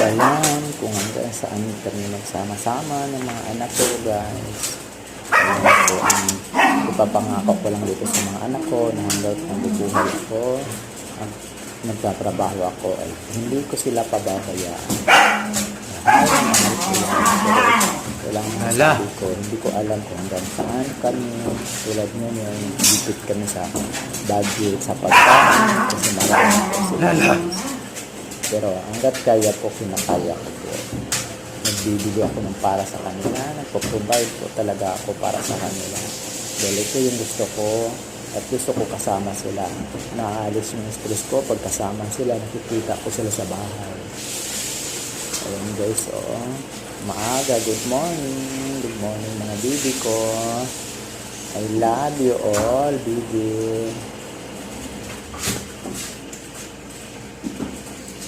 alam kung hanggang saan kami magsama-sama ng mga anak ko, guys. Ayan po, ipapangako ko lang dito sa mga anak ko na hanggang nabubuhay ako at nagtatrabaho ako ay hindi ko sila pababayaan. Walang masabi ko, hindi ko alam kung hanggang saan kami, tulad nyo yun, dipit kami sa budget, sa pagkain, kasi marami po sila. Pero hanggat kaya po, kinakaya ko po. Nagbibigay ako ng para sa kanila, nagpo-provide po talaga ako para sa kanila. Dahil ito yung gusto ko, at gusto ko kasama sila. Naaalis yung stress ko, pag kasama sila, nakikita ko sila sa bahay. Ayun guys, maaga, good morning mga bibi ko. I love you all, bibi.